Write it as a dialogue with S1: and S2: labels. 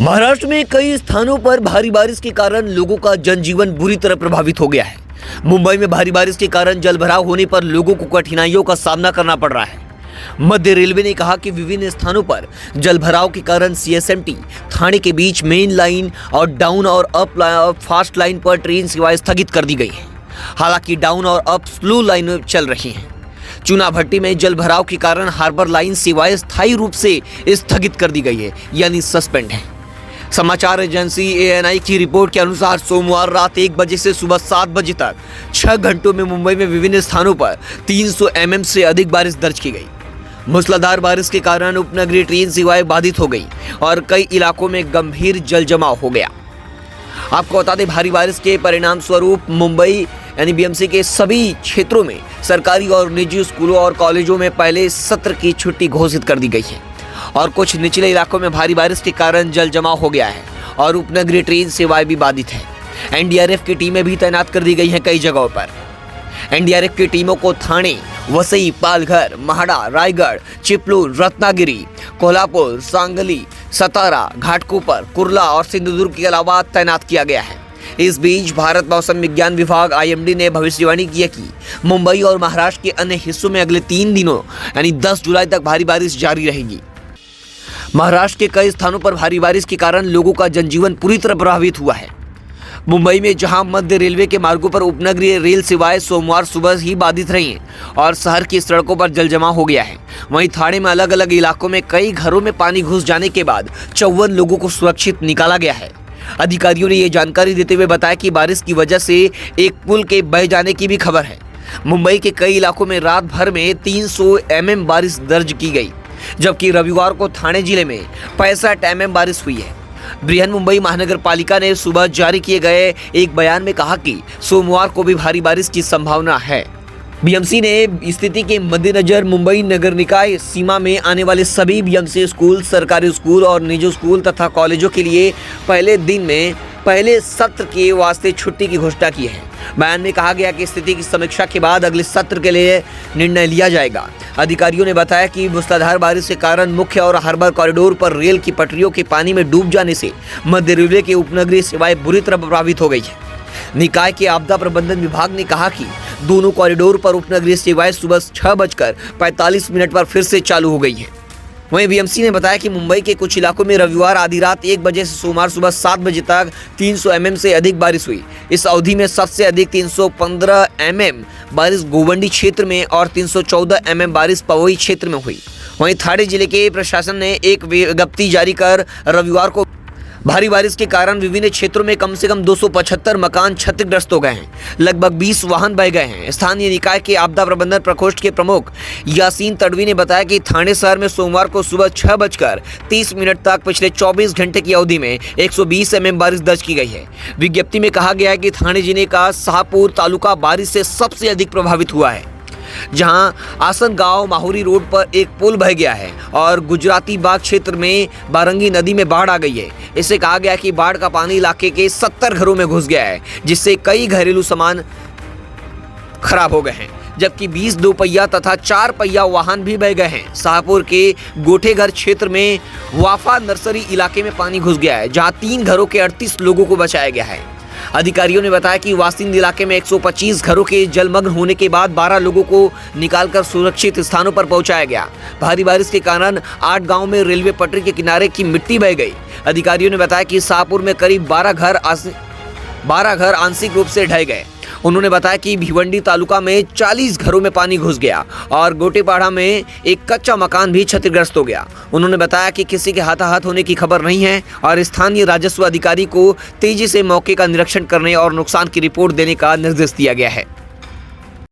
S1: महाराष्ट्र में कई स्थानों पर भारी बारिश के कारण लोगों का जनजीवन बुरी तरह प्रभावित हो गया है। मुंबई में भारी बारिश के कारण जलभराव होने पर लोगों को कठिनाइयों का सामना करना पड़ रहा है। मध्य रेलवे ने कहा कि विभिन्न स्थानों पर जलभराव के कारण सीएसएमटी थाने के बीच मेन लाइन और डाउन और अप फास्ट लाइन पर ट्रेन सेवाएं स्थगित कर दी गई हैं। हालांकि डाउन और अप स्लो लाइन चल रही हैं। चुनाभट्टी में जलभराव के कारण हार्बर लाइन सेवाएं स्थायी रूप से स्थगित कर दी गई है, यानी सस्पेंड है। समाचार एजेंसी एएनआई की रिपोर्ट के अनुसार सोमवार रात 1 बजे से सुबह 7 बजे तक 6 घंटों में मुंबई में विभिन्न स्थानों पर 300 mm से अधिक बारिश दर्ज की गई। मूसलाधार बारिश के कारण उपनगरीय ट्रेन सेवाएं बाधित हो गई और कई इलाकों में गंभीर जल जमाव हो गया। आपको बता दें, भारी बारिश के परिणाम स्वरूप मुंबई यानी बीएमसी के सभी क्षेत्रों में सरकारी और निजी स्कूलों और कॉलेजों में पहले सत्र की छुट्टी घोषित कर दी गई है और कुछ निचले इलाकों में भारी बारिश के कारण जल जमाव हो गया है और उपनगरीय ट्रेन सेवाएं भी बाधित है। एनडीआरएफ की टीमें भी तैनात कर दी गई हैं कई जगहों पर। एनडीआरएफ की टीमों को थाने, वसई, पालघर, महाड़ा, रायगढ़, चिपलूर, रत्नागिरी, कोल्हापुर, सांगली, सतारा, घाटकोपर, कुर्ला और सिंधुदुर्ग के अलावा तैनात किया गया है। इस बीच भारत मौसम विज्ञान विभाग आईएमडी ने भविष्यवाणी की है कि मुंबई और महाराष्ट्र के अन्य हिस्सों में अगले 3 दिनों यानी 10 जुलाई तक भारी बारिश जारी रहेगी। महाराष्ट्र के कई स्थानों पर भारी बारिश के कारण लोगों का जनजीवन पूरी तरह प्रभावित हुआ है। मुंबई में जहां मध्य रेलवे के मार्गों पर उपनगरीय रेल सेवाएं सोमवार सुबह ही बाधित रही हैं और शहर की सड़कों पर जलजमाव हो गया है, वहीं थाने में अलग अलग इलाकों में कई घरों में पानी घुस जाने के बाद 54 लोगों को सुरक्षित निकाला गया है। अधिकारियों ने ये जानकारी देते हुए बताया कि बारिश की वजह से एक पुल के बह जाने की भी खबर है। मुंबई के कई इलाकों में रात भर में 300 mm बारिश दर्ज की गई, जबकि रविवार को ठाणे जिले में 65 mm बारिश हुई है। बृहन मुंबई महानगर पालिका ने सुबह जारी किए गए एक बयान में कहा कि सोमवार को भी भारी बारिश की संभावना है। बीएमसी ने स्थिति के मद्देनजर मुंबई नगर निकाय सीमा में आने वाले सभी बीएमसी स्कूल, सरकारी स्कूल और निजी स्कूल तथा कॉलेजों के लिए पहले दिन में पहले सत्र के वास्ते छुट्टी की घोषणा की है। बयान में कहा गया कि स्थिति की समीक्षा के बाद अगले सत्र के लिए निर्णय लिया जाएगा। अधिकारियों ने बताया कि मूसलाधार बारिश के कारण मुख्य और हार्बर कॉरिडोर पर रेल की पटरियों के पानी में डूब जाने से मध्य रेलवे की उपनगरीय सेवाएं बुरी तरह प्रभावित हो गई है। निकाय के आपदा प्रबंधन विभाग ने कहा कि दोनों कॉरिडोर पर उपनगरीय सेवाएं सुबह 6:45 पर फिर से चालू हो गई है। वहीं बीएमसी ने बताया कि मुंबई के कुछ इलाकों में रविवार आधी रात 1 बजे से सोमवार सुबह 7 बजे तक 300 mm से अधिक बारिश हुई। इस अवधि में सबसे अधिक 315 mm बारिश गोवंडी क्षेत्र में और 314 mm बारिश पवई क्षेत्र में हुई। वहीं थाने जिले के प्रशासन ने एक विज्ञप्ति जारी कर रविवार को भारी बारिश के कारण विभिन्न क्षेत्रों में कम से कम 275 मकान क्षतिग्रस्त हो गए हैं। लगभग 20 वाहन बह गए हैं। स्थानीय निकाय के आपदा प्रबंधन प्रकोष्ठ के प्रमुख यासीन तडवी ने बताया कि थाने शहर में सोमवार को सुबह 6:30 तक पिछले 24 घंटे की अवधि में 120 mm बारिश दर्ज की गई है। विज्ञप्ति में कहा गया है कि थाने जिले का शाहपुर तालुका बारिश से सबसे अधिक प्रभावित हुआ है, जहां आसन गांव माहुरी रोड पर एक पुल बह गया है और गुजराती बाग क्षेत्र में बारंगी नदी में बाढ़ आ गई है। इससे कहा गया कि बाढ़ का पानी इलाके के 70 घरों में घुस गया है, जिससे कई घरेलू सामान खराब हो गए हैं, जबकि 20 दोपहिया तथा 4 पहिया वाहन भी बह गए हैं। शाहपुर के गोठेघर क्षेत्र में वाफा नर्सरी इलाके में पानी घुस गया है, जहां 3 घरों के 38 लोगों को बचाया गया है। अधिकारियों ने बताया कि वासिंद इलाके में 125 घरों के जलमग्न होने के बाद 12 लोगों को निकालकर सुरक्षित स्थानों पर पहुंचाया गया। भारी बारिश के कारण 8 गांव में रेलवे पटरी के किनारे की मिट्टी बह गई। अधिकारियों ने बताया कि शाहपुर में करीब 12 घर आंशिक रूप से ढह गए। उन्होंने बताया कि भिवंडी तालुका में 40 घरों में पानी घुस गया और गोटेपाड़ा में एक कच्चा मकान भी क्षतिग्रस्त हो गया। उन्होंने बताया कि किसी के हताहत होने की खबर नहीं है और स्थानीय राजस्व अधिकारी को तेजी से मौके का निरीक्षण करने और नुकसान की रिपोर्ट देने का निर्देश दिया गया है।